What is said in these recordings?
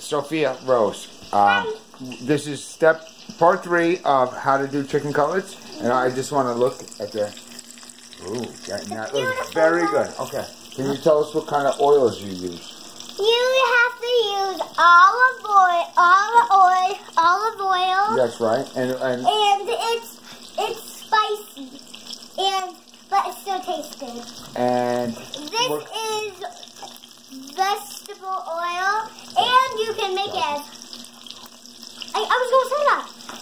Sophia Rose. This is part 3 of how to do chicken cutlets, and I just want to look at the. Ooh, that looks very good. Okay, can you tell us what kind of oils you use? You have to use olive oil. That's right, and it's spicy, but it still tastes good. And this is vegetable oil, and you can make it as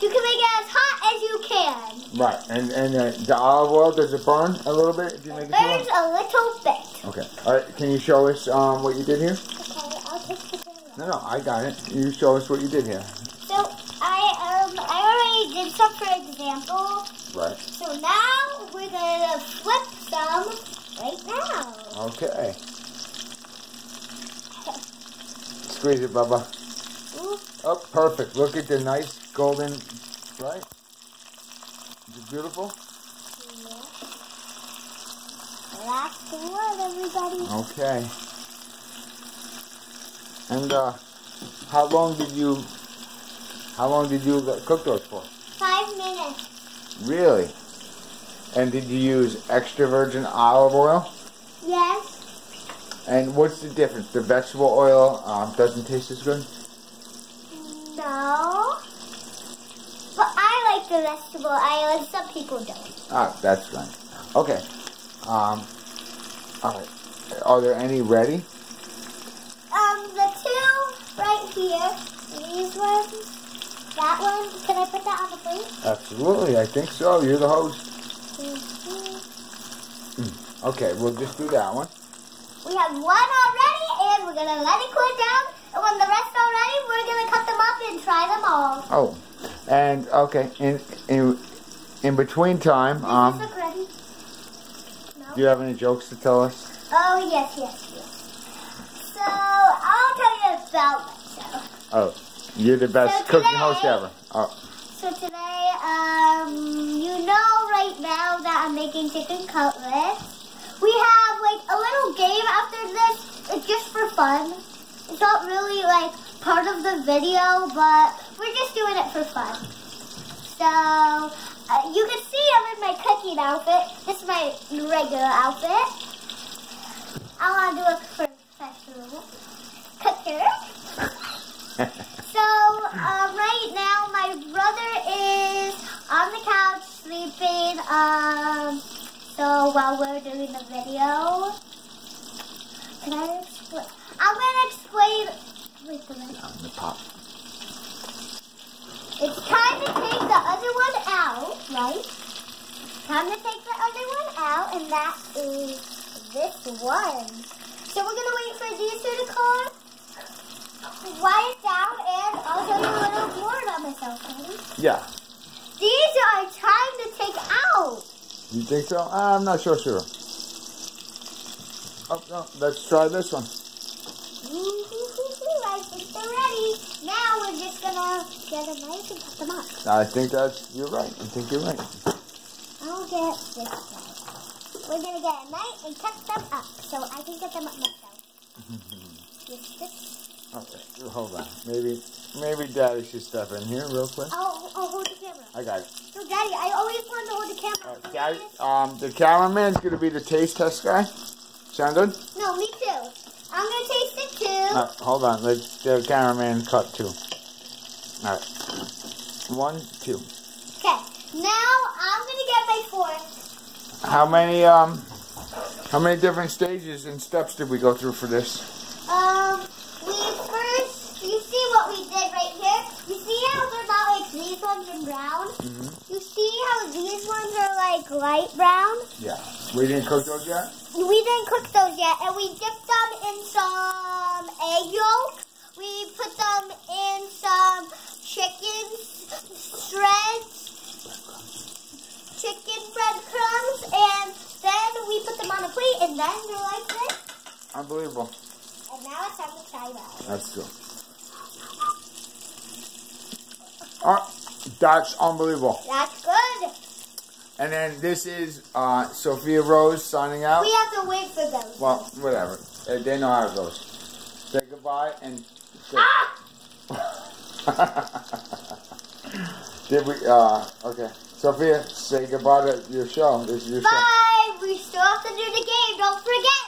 you can make it as hot as you can. Right, and the olive oil, does it burn a little bit if you make it too hot? It burns a little bit. Okay, all right. Can you show us what you did here? Okay, I'll take the camera. No, I got it. You show us what you did here. So I already did some for example. Right. So now we're gonna flip some right now. Okay. Squeeze it, Bubba. Ooh. Oh, perfect. Look at the nice golden, right? Is it beautiful? Yeah. Last one, everybody. Okay. And how long did you cook those for? 5 minutes. Really? And did you use extra virgin olive oil? Yes. And what's the difference? The vegetable oil doesn't taste as good? No. But I like the vegetable oil. Some people don't. Ah, that's fine. Okay. All right. Are there any ready? The two right here. These ones. That one. Can I put that on the plate? Absolutely. I think so. You're the host. Mm-hmm. Okay, we'll just do that one. We have one already, and we're gonna let it cool down. And when the rest are ready, we're gonna cut them up and try them all. Oh, and okay, in between time, Does this look ready? No? do you have any jokes to tell us? Oh yes. So I'll tell you about myself. Oh, you're the best cooking host ever. Oh. So today, you know right now that I'm making chicken cutlets. We have like a little game after this. It's just for fun. It's not really like part of the video, but we're just doing it for fun. So you can see I'm in my cooking outfit. This is my regular outfit. I want to do a professional cooker. So right now my brother is on the couch sleeping. So while we're doing the video, can I explain? I'm gonna explain. Wait a minute. On the pop. It's time to take the other one out, right? Time to take the other one out, and that is this one. So we're gonna wait for these two to cool. Quiet down, and I'll show you a little more about myself, ready? Yeah. These are time to take out. You think so? I'm not so sure. Oh, no, let's try this one. I think they're ready. Now we're just gonna get a knife and cut them up. I think you're right. I think you're right. I'll get this knife. We're gonna get a knife and cut them up so I can get them up myself. Okay, hold on. Maybe Daddy should step in here real quick. I'll hold the camera. I got it. No, Daddy, I always wanted to hold the camera. Daddy, the cameraman's gonna be the taste test guy. Sound good? No, me too. I'm gonna taste it too. Hold on. Let the cameraman cut too. All right. 1, 2. Okay. Now I'm gonna get my fork. How many different stages and steps did we go through for this? You see what we did right here? You see how they're not like these ones are brown? Mm-hmm. You see how these ones are like light brown? Yeah. We didn't cook those yet? We didn't cook those yet, and we dipped them in some egg yolk. We put them in some chicken breadcrumbs, and then we put them on a plate, and then they're like this. Unbelievable. And now it's time to try that. That's good. Oh, that's unbelievable. That's good. And then this is Sophia Rose signing out. We have to wait for those. Well, whatever. They know how it goes. Say goodbye and say, Did we, okay. Sophia, say goodbye to your show. This is your show. Bye! We still have to do the game, don't forget!